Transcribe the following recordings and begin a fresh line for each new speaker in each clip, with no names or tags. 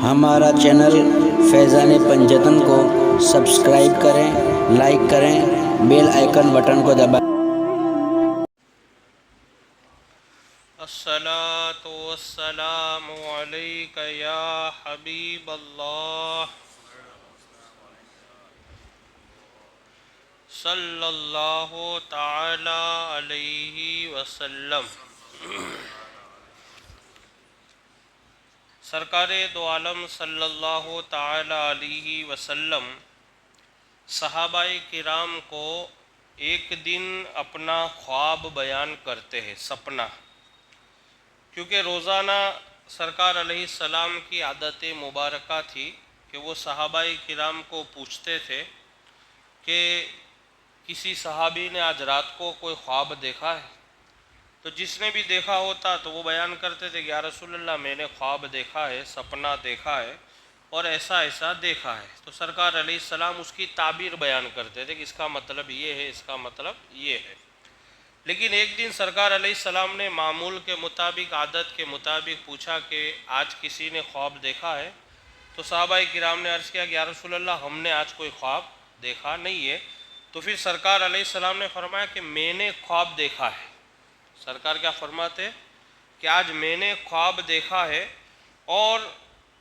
ہمارا چینل فیضان پنجتن کو سبسکرائب کریں، لائک کریں، بیل آئیکن بٹن کو دبائیں۔
الصلاۃ والسلام علیک یا حبیب اللہ صلی اللہ تعالی علیہ وسلم۔ سرکار دو عالم صلی اللہ تعالی علیہ وسلم صحابہ کرام کو ایک دن اپنا خواب بیان کرتے ہیں، سپنا، کیونکہ روزانہ سرکار علیہ السلام کی عادت مبارکہ تھی کہ وہ صحابہ کرام کو پوچھتے تھے کہ کسی صحابی نے آج رات کو کوئی خواب دیکھا ہے؟ تو جس نے بھی دیکھا ہوتا تو وہ بیان کرتے تھے کہ یا رسول اللہ میں نے خواب دیکھا ہے، سپنا دیکھا ہے اور ایسا ایسا دیکھا ہے۔ تو سرکار علیہ السلام اس کی تعبیر بیان کرتے تھے کہ اس کا مطلب یہ ہے، اس کا مطلب یہ ہے۔ لیکن ایک دن سرکار علیہ السلام نے معمول کے مطابق، عادت کے مطابق پوچھا کہ آج کسی نے خواب دیکھا ہے؟ تو صحابہ کرام نے عرض کیا کہ یا رسول اللہ ہم نے آج کوئی خواب دیکھا نہیں ہے۔ تو پھر سرکار علیہ السلام نے فرمایا کہ میں نے خواب دیکھا ہے۔ سرکار کیا فرماتے کہ آج میں نے خواب دیکھا ہے اور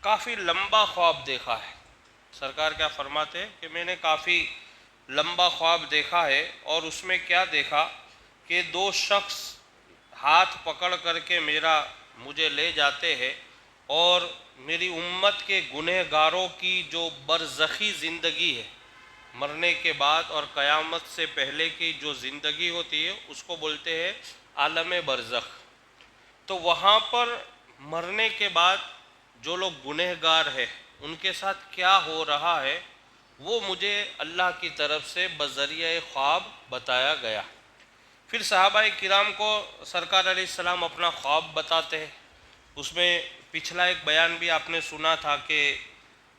کافی لمبا خواب دیکھا ہے۔ سرکار کیا فرماتے کہ میں نے کافی لمبا خواب دیکھا ہے اور اس میں کیا دیکھا کہ دو شخص ہاتھ پکڑ کر کے مجھے لے جاتے ہیں اور میری امت کے گنہگاروں کی جو برزخی زندگی ہے، مرنے کے بعد اور قیامت سے پہلے کی جو زندگی ہوتی ہے اس کو بولتے ہیں عالم برزخ۔ تو وہاں پر مرنے کے بعد جو لوگ گنہگار ہیں ان کے ساتھ کیا ہو رہا ہے وہ مجھے اللہ کی طرف سے بذریعہ خواب بتایا گیا۔ پھر صحابہ کرام کو سرکار علیہ السلام اپنا خواب بتاتے ہیں۔ اس میں پچھلا ایک بیان بھی آپ نے سنا تھا کہ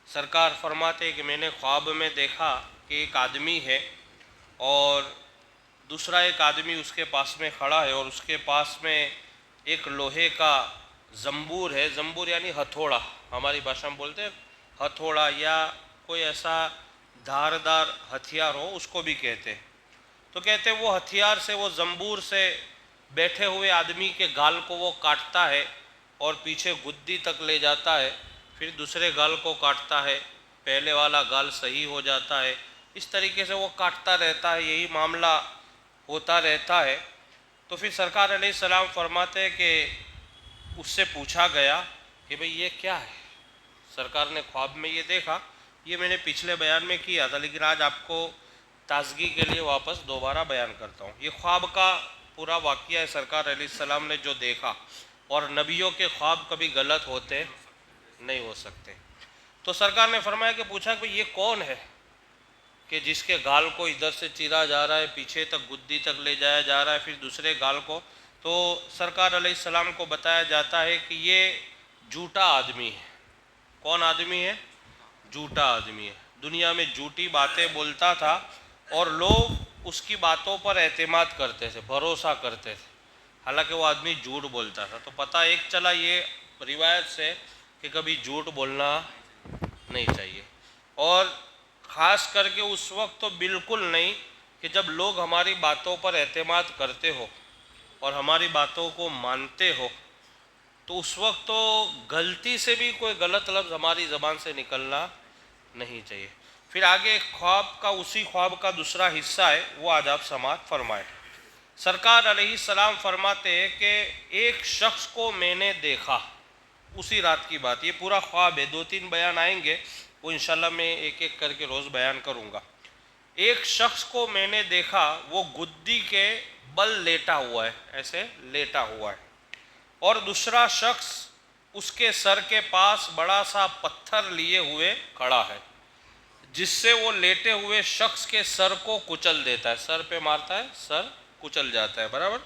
سرکار فرماتے کہ میں نے خواب میں دیکھا کہ ایک آدمی ہے اور دوسرا ایک آدمی اس کے پاس میں کھڑا ہے اور اس کے پاس میں ایک لوہے کا زنبور ہے۔ زنبور یعنی ہتھوڑا، ہماری بھاشا میں بولتے ہیں ہتھوڑا، یا کوئی ایسا دھاردار ہتھیار ہو اس کو بھی کہتے ہیں۔ تو کہتے ہیں وہ ہتھیار سے، وہ زنبور سے بیٹھے ہوئے آدمی کے گال کو وہ کاٹتا ہے اور پیچھے گدی تک لے جاتا ہے، پھر دوسرے گال کو کاٹتا ہے، پہلے والا گال صحیح ہو جاتا ہے، اس طریقے سے وہ کاٹتا رہتا ہے، یہی معاملہ ہوتا رہتا ہے۔ تو پھر سرکار علیہ السلام فرماتے ہیں کہ اس سے پوچھا گیا کہ بھئی یہ کیا ہے؟ سرکار نے خواب میں یہ دیکھا، یہ میں نے پچھلے بیان میں کیا تھا لیکن آج آپ کو تازگی کے لیے واپس دوبارہ بیان کرتا ہوں۔ یہ خواب کا پورا واقعہ ہے، سرکار علیہ السلام نے جو دیکھا، اور نبیوں کے خواب کبھی غلط ہوتے نہیں ہو سکتے۔ تو سرکار نے فرمایا کہ پوچھا کہ یہ کون ہے کہ جس کے گال کو ادھر سے چیرا جا رہا ہے، پیچھے تک گدی تک لے جایا جا رہا ہے، پھر دوسرے گال کو؟ تو سرکار علیہ السلام کو بتایا جاتا ہے کہ یہ جھوٹا آدمی ہے۔ کون آدمی ہے؟ جھوٹا آدمی ہے، دنیا میں جھوٹی باتیں بولتا تھا اور لوگ اس کی باتوں پر اعتماد کرتے تھے، بھروسہ کرتے تھے، حالانکہ وہ آدمی جھوٹ بولتا تھا۔ تو پتہ ایک چلا یہ روایت سے کہ کبھی جھوٹ بولنا نہیں چاہیے، اور خاص کر کے اس وقت تو بالکل نہیں کہ جب لوگ ہماری باتوں پر اعتماد کرتے ہو اور ہماری باتوں کو مانتے ہو، تو اس وقت تو غلطی سے بھی کوئی غلط لفظ ہماری زبان سے نکلنا نہیں چاہیے۔ پھر آگے اسی خواب کا دوسرا حصہ ہے، وہ آج آپ سماعت فرمائیں۔ سرکار علیہ السلام فرماتے ہیں کہ ایک شخص کو میں نے دیکھا، اسی رات کی بات، یہ پورا خواب ہے، 2-3 بیان آئیں گے وہ انشاءاللہ میں ایک ایک کر کے روز بیان کروں گا۔ ایک شخص کو میں نے دیکھا، وہ گدی کے بل لیٹا ہوا ہے، ایسے لیٹا ہوا ہے، اور دوسرا شخص اس کے سر کے پاس بڑا سا پتھر لیے ہوئے کھڑا ہے، جس سے وہ لیٹے ہوئے شخص کے سر کو کچل دیتا ہے، سر پہ مارتا ہے، سر کچل جاتا ہے، برابر۔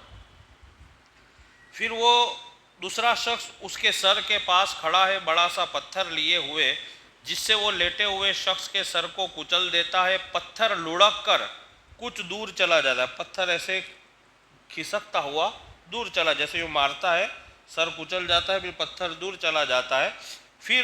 پھر وہ دوسرا شخص اس کے سر کے پاس کھڑا ہے بڑا سا پتھر لیے ہوئے، جس سے وہ لیٹے ہوئے شخص کے سر کو کچل دیتا ہے، پتھر لڑک کر کچھ دور چلا جاتا ہے، پتھر ایسے کھسکتا ہوا دور چلا، جیسے وہ مارتا ہے سر کچل جاتا ہے، پھر پتھر دور چلا جاتا ہے۔ پھر